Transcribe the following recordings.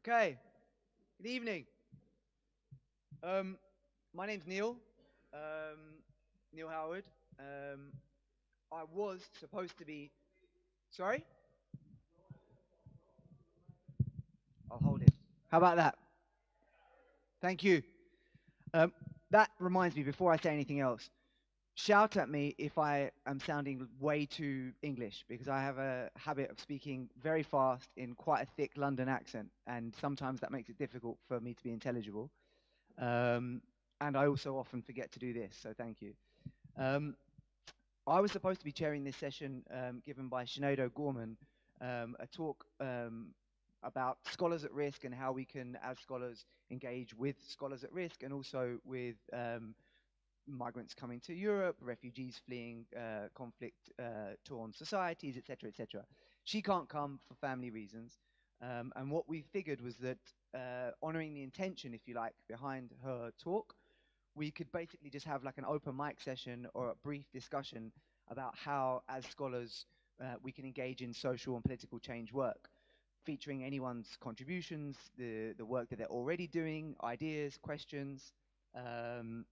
Okay, good evening. Um, my name's Neil, um, Neil Howard. Um, I was supposed to be. Sorry? I'll hold it. How about that? Thank you. Um, that reminds me, before I say anything else, shout at me if I am sounding way too English, because I have a habit of speaking very fast in quite a thick London accent, and sometimes that makes it difficult for me to be intelligible. Um, and I also often forget to do this, so thank you. Um, I was supposed to be chairing this session given by Sinead O'Gorman, a talk about scholars at risk and how we can, as scholars, engage with scholars at risk and also with migrants coming to Europe, refugees fleeing conflict-torn societies, etc., etc. She can't come for family reasons, and what we figured was that honoring the intention, if you like, behind her talk, we could basically just have like an open mic session or a brief discussion about how, as scholars, we can engage in social and political change work, featuring anyone's contributions, the work that they're already doing, ideas, questions, um,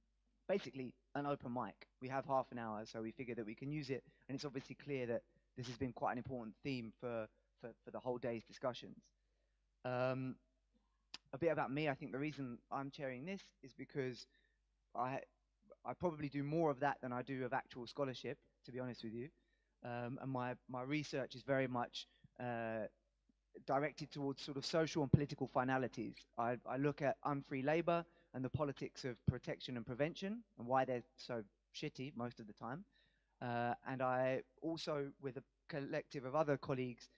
basically an open mic. We have half an hour, so we figure that we can use it, and it's obviously clear that this has been quite an important theme for the whole day's discussions. Um, a bit about me, I think the reason I'm chairing this is because I I probably do more of that than I do of actual scholarship, to be honest with you. And my research is very much directed towards sort of social and political finalities. I look at unfree labor and the politics of protection and prevention and why they're so shitty most of the time. And I also, with a collective of other colleagues,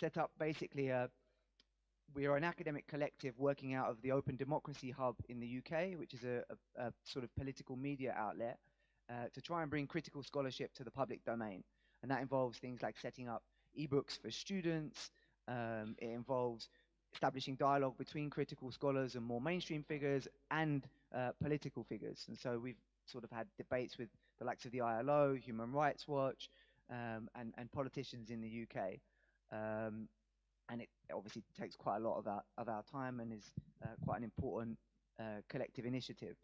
set up basically we are an academic collective working out of the Open Democracy Hub in the UK, which is a sort of political media outlet, to try and bring critical scholarship to the public domain. And that involves things like setting up ebooks for students. It involves establishing dialogue between critical scholars and more mainstream figures and political figures. And so we've sort of had debates with the likes of the ILO, Human Rights Watch, and politicians in the UK. Um, and it obviously takes quite a lot of our time and is quite an important collective initiative.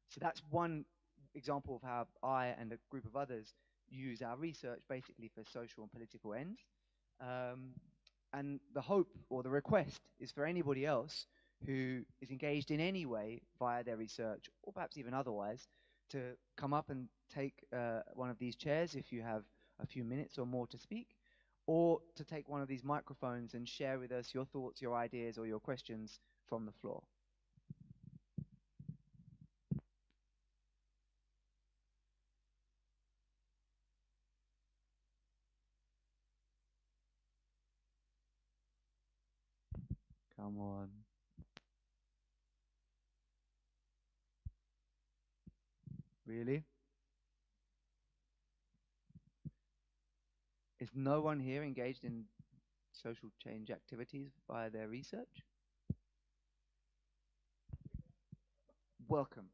So that's one example of how I and a group of others use our research basically for social and political ends. Um, and the hope or the request is for anybody else who is engaged in any way via their research or perhaps even otherwise to come up and take one of these chairs if you have a few minutes or more to speak, or to take one of these microphones and share with us your thoughts, your ideas, or your questions from the floor. Come on. Really? Is no one here engaged in social change activities via their research? Welcome.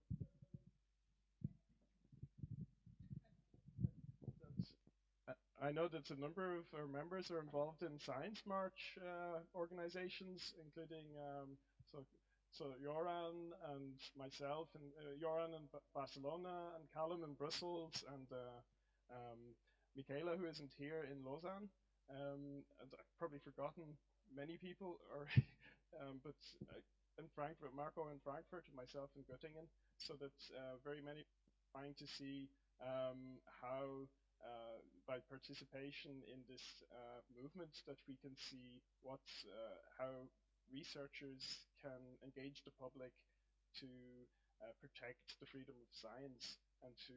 I know that a number of our members are involved in Science March organizations, including so Joran and myself, and Joran in Barcelona, and Callum in Brussels, and Michaela, who isn't here, in Lausanne. And I've probably forgotten many people, or but in Frankfurt, Marco in Frankfurt, and myself in Göttingen. So that very many trying to see how by participation in this movement that we can see how researchers can engage the public to protect the freedom of science, and to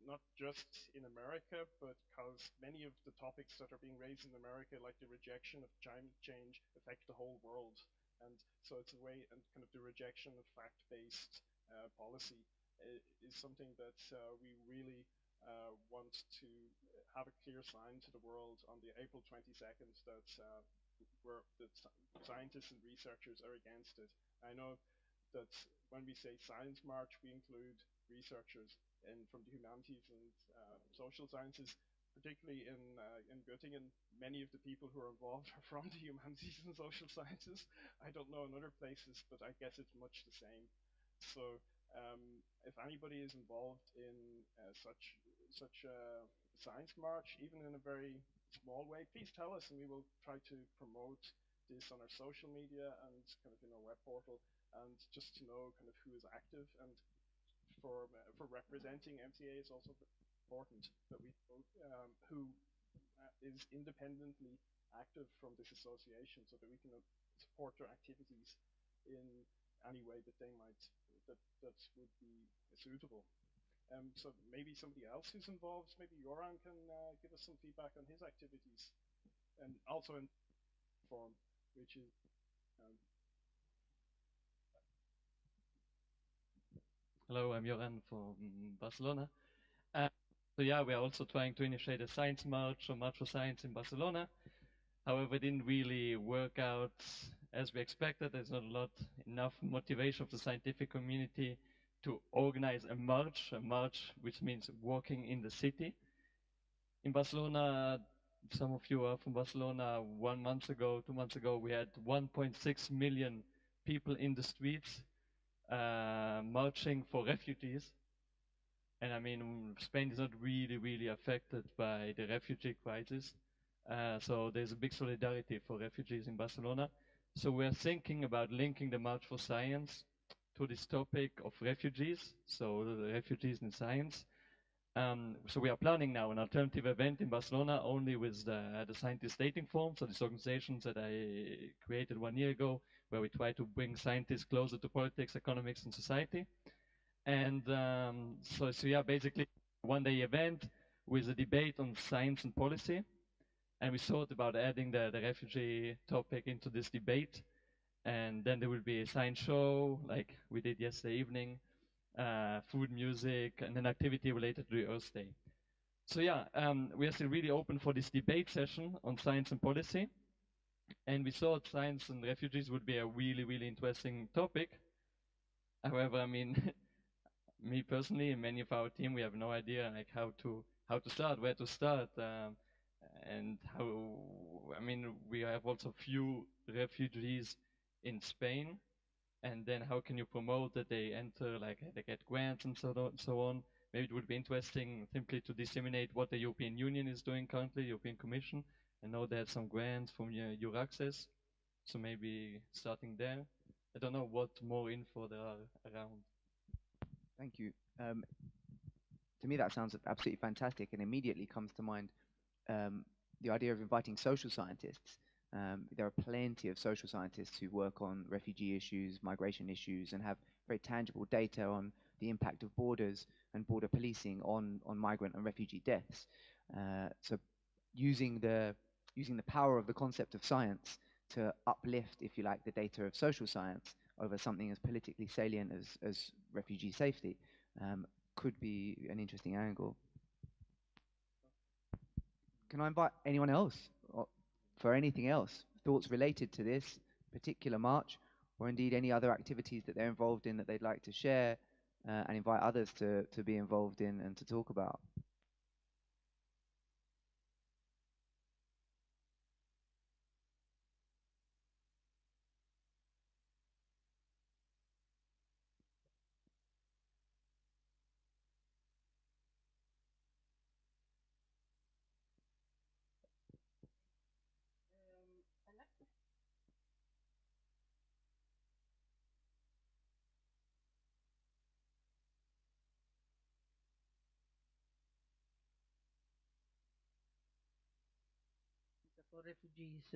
not just in America, but because many of the topics that are being raised in America, like the rejection of climate change, affect the whole world. And so it's a way, and kind of the rejection of fact-based policy is something that we really want to have a clear sign to the world on the April 22nd that scientists and researchers are against it. I know that when we say Science March, we include researchers from the humanities and social sciences, particularly in Göttingen, many of the people who are involved are from the humanities and social sciences. I don't know in other places, but I guess it's much the same. So if anybody is involved in such a science march, even in a very small way, please tell us, and we will try to promote this on our social media and kind of in our web portal, and just to know kind of who is active, and for representing MCA is also important that we know who is independently active from this association, so that we can support their activities in any way that they might that would be suitable. So maybe somebody else who's involved, maybe Joran can give us some feedback on his activities, and also in form, which is um, Hello, I'm Joran from Barcelona. Uh, so yeah, we are also trying to initiate a science march or March for Science in Barcelona. However, it didn't really work out as we expected. There's not enough motivation of the scientific community to organize a march which means walking in the city. In Barcelona, some of you are from Barcelona, 1 month ago, 2 months ago, we had 1.6 million people in the streets marching for refugees. And I mean, Spain is not really affected by the refugee crisis. So there's a big solidarity for refugees in Barcelona. So we're thinking about linking the March for Science to this topic of refugees, so the refugees in science. So we are planning now an alternative event in Barcelona only with the scientist dating forum, so these organizations that I created 1 year ago, where we try to bring scientists closer to politics, economics, and society. And so yeah, basically 1 day event with a debate on science and policy. And we thought about adding the refugee topic into this debate. And then there will be a science show, like we did yesterday evening, food, music, and an activity related to the Earth Day. So yeah, we are still really open for this debate session on science and policy. And we thought science and refugees would be a really interesting topic. However, I mean, me personally and many of our team, we have no idea like how to start, where to start, and how. I mean, we have also few refugees in Spain, and then how can you promote that they enter, like they get grants and so on. Maybe it would be interesting simply to disseminate what the European Union is doing currently, European Commission. I know there's some grants from your access, so maybe starting there. I don't know what more info there are around. Thank you. To me, that sounds absolutely fantastic, and immediately comes to mind um, the idea of inviting social scientists. There are plenty of social scientists who work on refugee issues, migration issues, and have very tangible data on the impact of borders and border policing on migrant and refugee deaths. So using the power of the concept of science to uplift, if you like, the data of social science over something as politically salient as refugee safety could be an interesting angle. Can I invite anyone else for anything else? Thoughts related to this particular march, or indeed any other activities that they're involved in that they'd like to share and invite others to be involved in and to talk about? For refugees.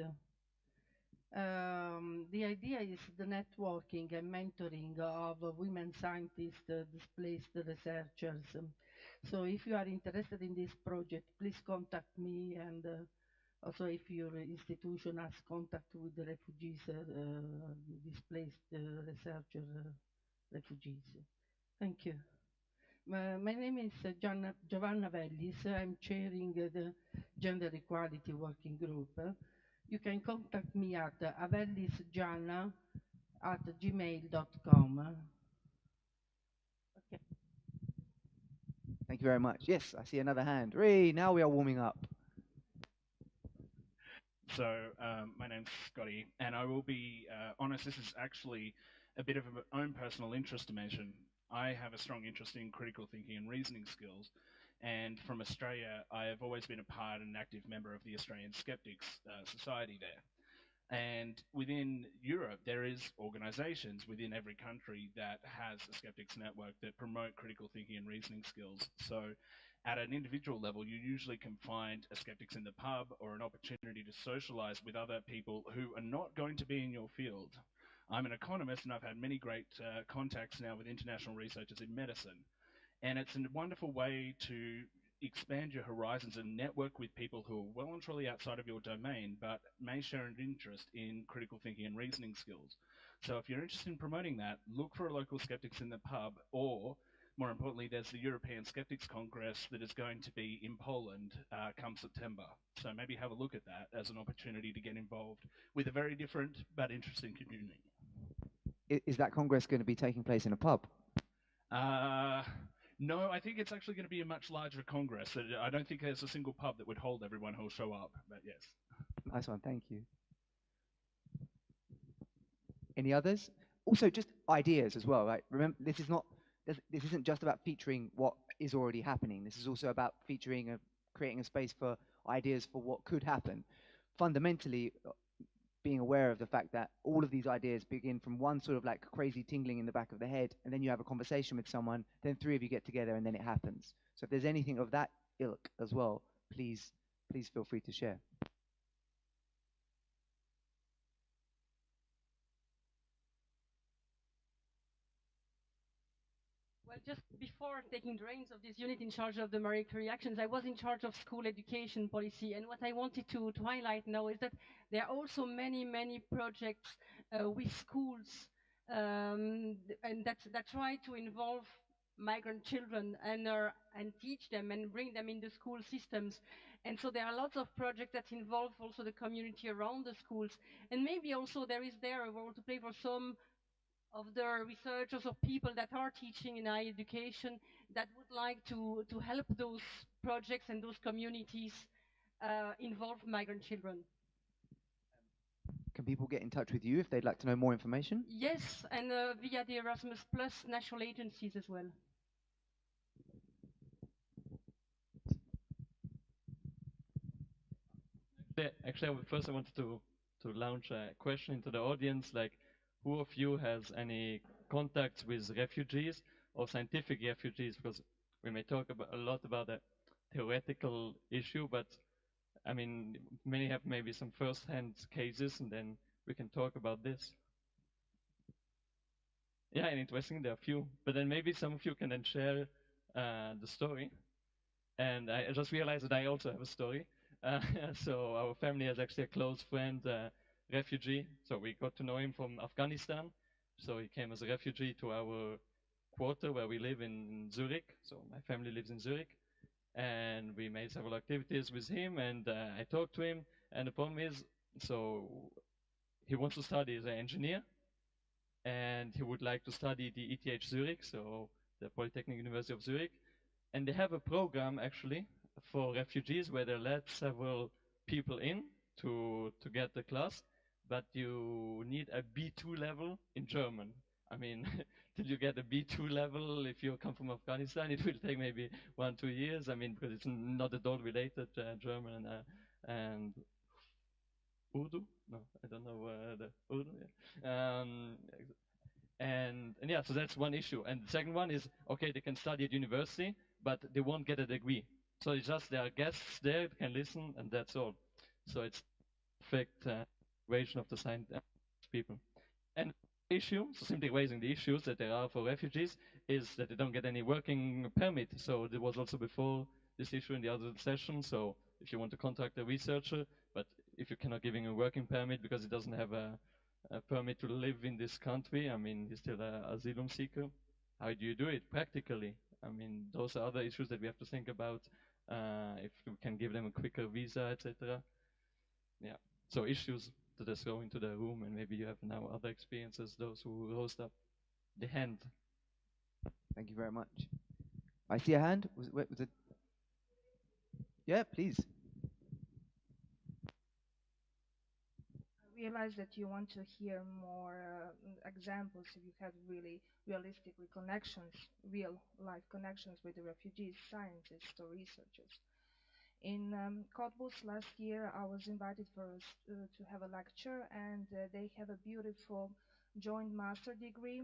The idea is the networking and mentoring of women scientists, displaced researchers. So if you are interested in this project, please contact me, and also if your institution has contact with the refugees, displaced refugees. Thank you. My name is Giovanna Vellis. I'm chairing the Gender Equality Working Group. You can contact me at avellisgianna@gmail.com. Okay. Thank you very much. Yes, I see another hand. Now we are warming up. So my name's Scotty, and I will be honest, this is actually a bit of an own personal interest to mention. I have a strong interest in critical thinking and reasoning skills, and from Australia, I have always been a part and active member of the Australian Skeptics Society there. And within Europe, there is organizations within every country that has a skeptics network that promote critical thinking and reasoning skills. So at an individual level, you usually can find a skeptics in the pub or an opportunity to socialize with other people who are not going to be in your field. I'm an economist and I've had many great contacts now with international researchers in medicine. And it's a wonderful way to expand your horizons and network with people who are well and truly outside of your domain, but may share an interest in critical thinking and reasoning skills. So if you're interested in promoting that, look for a local skeptics in the pub, or more importantly, there's the European Skeptics Congress that is going to be in Poland come September. So maybe have a look at that as an opportunity to get involved with a very different but interesting community. Is that Congress going to be taking place in a pub? No, I think it's actually going to be a much larger Congress. I don't think there's a single pub that would hold everyone who'll show up, but yes. Nice one, thank you. Any others? Also, just ideas as well, right? Remember, this isn't just about featuring what is already happening. This is also about featuring creating a space for ideas for what could happen. Fundamentally, being aware of the fact that all of these ideas begin from one sort of like crazy tingling in the back of the head, and then you have a conversation with someone, then three of you get together, and then it happens. So if there's anything of that ilk as well, please feel free to share. Well, just before taking the reins of this unit in charge of the Marie Curie actions, I was in charge of school education policy. And what I wanted to highlight now is that there are also many, many projects with schools and that try to involve migrant children and teach them and bring them in the school systems. And so there are lots of projects that involve also the community around the schools. And maybe also there a role to play for some of the researchers or people that are teaching in higher education that would like to help those projects and those communities involve migrant children. Can people get in touch with you if they'd like to know more information? Yes, and via the Erasmus Plus national agencies as well. Actually, first I wanted to launch a question into the audience, like, who of you has any contacts with refugees or scientific refugees? Because we may talk a lot about the theoretical issue, but I mean, many have maybe some first-hand cases, and then we can talk about this. Yeah, and interesting, there are a few. But then maybe some of you can then share the story. And I just realized that I also have a story. So our family has actually a close friend, refugee. So we got to know him from Afghanistan. So he came as a refugee to our quarter where we live in Zurich. So my family lives in Zurich. And we made several activities with him, and I talked to him. And the problem is, so he wants to study as an engineer, and he would like to study the ETH Zurich, so the Polytechnic University of Zurich. And they have a program actually for refugees where they let several people in to get the class, but you need a B2 level in German. I mean, till you get a B2 level, if you come from Afghanistan, it will take maybe 1-2 years. I mean, because it's not at all related German and Urdu? No, I don't know the Urdu. Yeah. And yeah, so that's one issue. And the second one is, okay, they can study at university, but they won't get a degree. So it's just there are guests there, can listen, and that's all. So it's perfect situation of the science people. And the issue, so simply raising the issues that there are for refugees, is that they don't get any working permit. So there was also before this issue in the other session. So if you want to contact a researcher, but if you cannot give him a working permit because he doesn't have a permit to live in this country, I mean, he's still an asylum seeker. How do you do it practically? I mean, those are other issues that we have to think about. If we can give them a quicker visa, etc. Yeah. So issues to just go into the room, and maybe you have now other experiences, those who host up the hand. Thank you very much. I see a hand. Was it? Yeah, please. Realize that you want to hear more examples if you had really realistically connections, real life connections with the refugees, scientists or researchers. In Cottbus last year, I was invited to have a lecture, and they have a beautiful joint master degree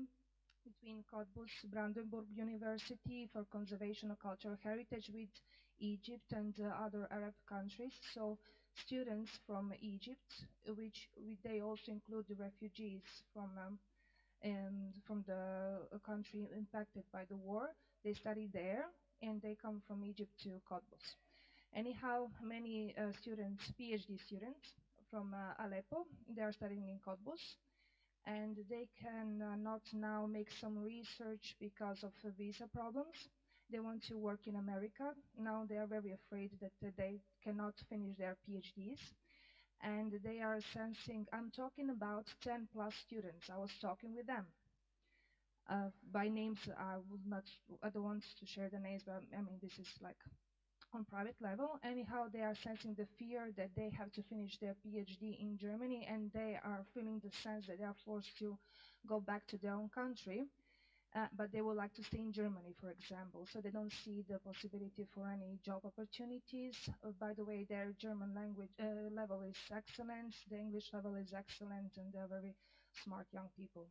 between Cottbus Brandenburg University for Conservation of Cultural Heritage with Egypt and other Arab countries. So students from Egypt, which they also include the refugees from the country impacted by the war, they study there, and they come from Egypt to Cottbus. Anyhow, many students, PhD students from Aleppo, they are studying in Cottbus, and they can not now make some research because of visa problems. They want to work in America. Now they are very afraid that they cannot finish their PhDs. And they are sensing, I'm talking about 10 plus students. I was talking with them. By names, I don't want to share the names, but I mean, this is like on private level. Anyhow, they are sensing the fear that they have to finish their PhD in Germany, and they are feeling the sense that they are forced to go back to their own country, but they would like to stay in Germany, for example. So they don't see the possibility for any job opportunities. By the way, their German language level is excellent, the English level is excellent, and they're very smart young people.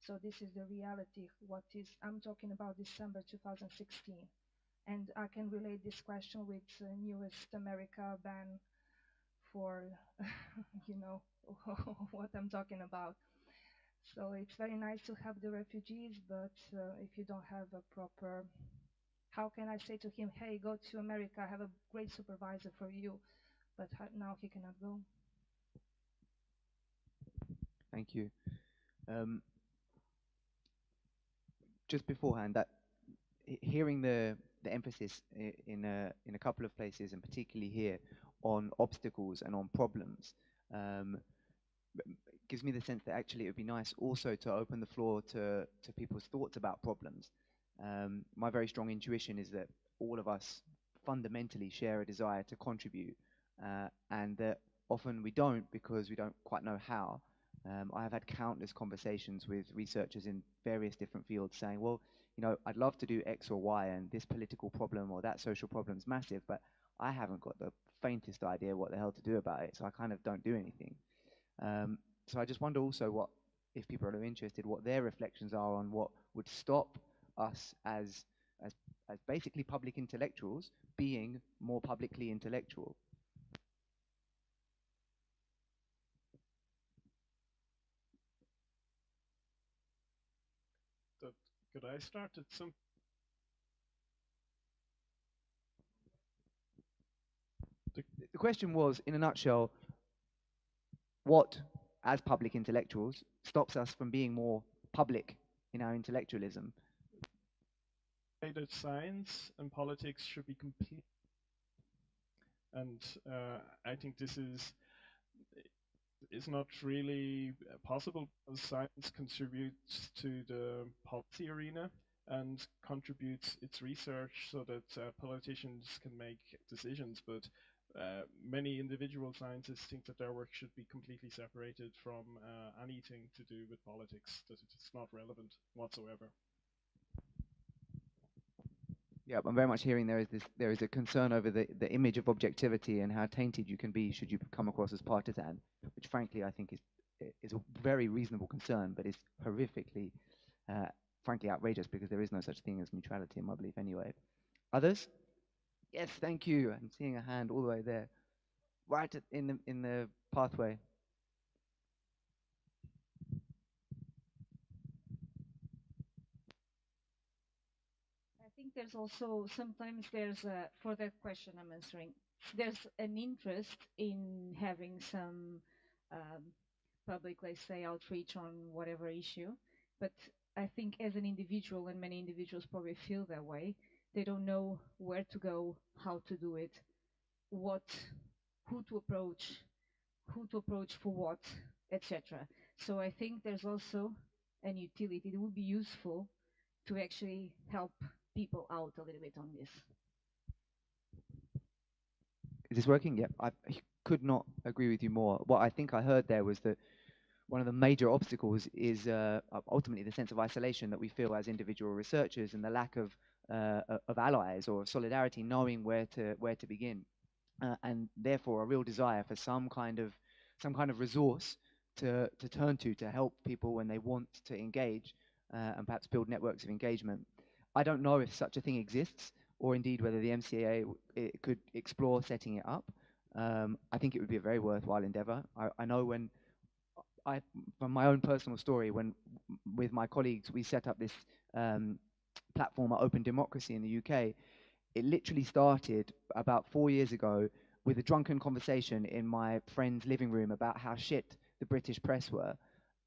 So this is the reality. I'm talking about December 2016. And I can relate this question with newest America ban for, you know, what I'm talking about. So it's very nice to have the refugees, but if you don't have a proper, how can I say to him, hey, go to America, I have a great supervisor for you, but now he cannot go. Thank you. Just beforehand, that hearing the emphasis in a couple of places, and particularly here, on obstacles and on problems, gives me the sense that actually it would be nice also to open the floor to people's thoughts about problems. My very strong intuition is that all of us fundamentally share a desire to contribute, and that often we don't because we don't quite know how. I have had countless conversations with researchers in various different fields saying, well, you know, I'd love to do X or Y, and this political problem or that social problem is massive, but I haven't got the faintest idea what the hell to do about it, so I kind of don't do anything. So I just wonder also what, if people are interested, what their reflections are on what would stop us as basically public intellectuals being more publicly intellectual. Could I start at some? The question was, in a nutshell, what, as public intellectuals, stops us from being more public in our intellectualism? That science and politics should be complete, and I think this is not really possible because science contributes to the policy arena and contributes its research so that politicians can make decisions. But many individual scientists think that their work should be completely separated from anything to do with politics, that it's not relevant whatsoever. Yeah, I'm very much hearing there is a concern over the image of objectivity and how tainted you can be should you come across as partisan, which frankly I think is a very reasonable concern, but is horrifically, frankly outrageous because there is no such thing as neutrality in my belief anyway. Others? Yes, thank you. I'm seeing a hand all the way there, right in the pathway. I think there's also sometimes for that question I'm answering, there's an interest in having some public, let's say, outreach on whatever issue. But I think as an individual, and many individuals probably feel that way, they don't know where to go, how to do it, who to approach for what, etc. So I think there's also an utility. It would be useful to actually help people out a little bit on this. Is this working? Yeah, I could not agree with you more. What I think I heard there was that one of the major obstacles is ultimately the sense of isolation that we feel as individual researchers, and the lack of allies or of solidarity, knowing where to begin, and therefore a real desire for some kind of resource to turn to help people when they want to engage, and perhaps build networks of engagement. I don't know if such a thing exists, or indeed whether the MCAA could explore setting it up. I think it would be a very worthwhile endeavor. I know from my own personal story, when with my colleagues we set up this platform at Open Democracy in the UK, it literally started about 4 years ago with a drunken conversation in my friend's living room about how shit the British press were,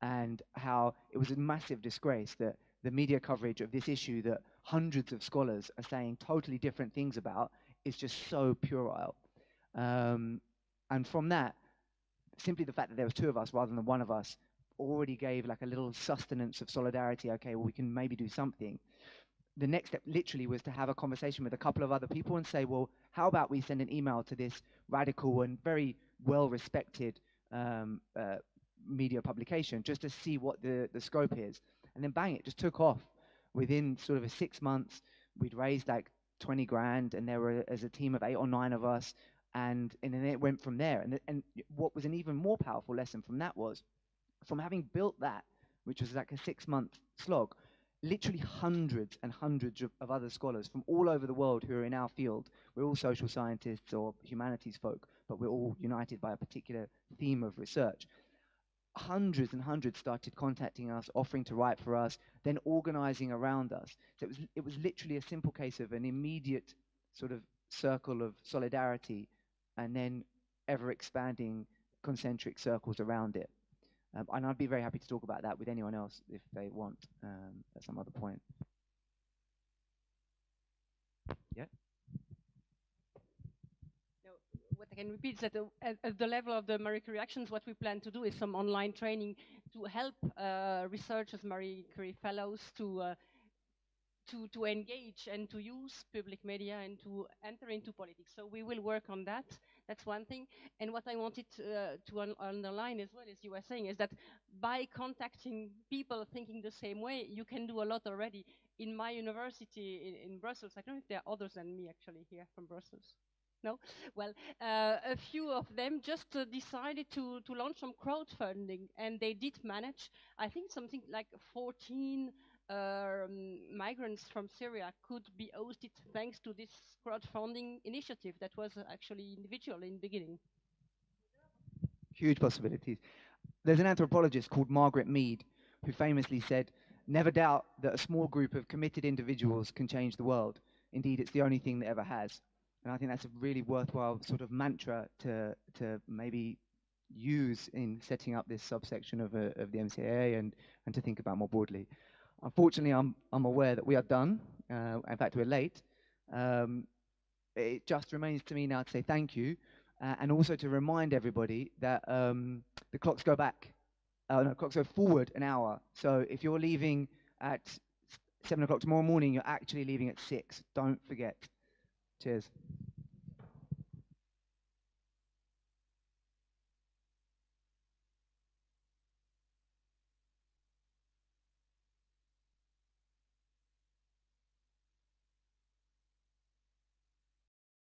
and how it was a massive disgrace that the media coverage of this issue that hundreds of scholars are saying totally different things about is just so puerile. And from that, simply the fact that there was two of us rather than one of us already gave like a little sustenance of solidarity. Okay, well, we can maybe do something. The next step literally was to have a conversation with a couple of other people and say, well, how about we send an email to this radical and very well-respected media publication just to see what the scope is. And then bang, it just took off. Within sort of 6 months, we'd raised like 20 grand, and there were as a team of 8 or 9 of us, and then it went from there. And what was an even more powerful lesson from that was, from having built that, which was like a 6-month slog, literally hundreds and hundreds of other scholars from all over the world who are in our field. We're all social scientists or humanities folk, but we're all united by a particular theme of research. Hundreds and hundreds started contacting us, offering to write for us, then organizing around us. So it was literally a simple case of an immediate sort of circle of solidarity, and then ever expanding concentric circles around it. And I'd be very happy to talk about that with anyone else if they want at some other point. Yeah. No, what I can repeat is that at the level of the Marie Curie Actions, what we plan to do is some online training to help researchers, Marie Curie fellows, to engage and to use public media and to enter into politics. So we will work on that. That's one thing. And what I wanted to underline as well, as you were saying, is that by contacting people thinking the same way, you can do a lot already. In my university in Brussels, I don't know if there are others than me actually here from Brussels. No? Well, a few of them just decided to launch some crowdfunding, and they did manage, I think, something like 14 migrants from Syria could be hosted thanks to this crowdfunding initiative that was actually individual in the beginning. Huge possibilities. There's an anthropologist called Margaret Mead who famously said, "Never doubt that a small group of committed individuals can change the world. Indeed, it's the only thing that ever has." And I think that's a really worthwhile sort of mantra to maybe use in setting up this subsection of the MCAA, and to think about more broadly. Unfortunately, I'm aware that we are done. In fact, we're late. It just remains to me now to say thank you, and also to remind everybody that the clocks go back. No, clocks go forward an hour. So if you're leaving at 7 o'clock tomorrow morning, you're actually leaving at 6. Don't forget. Cheers.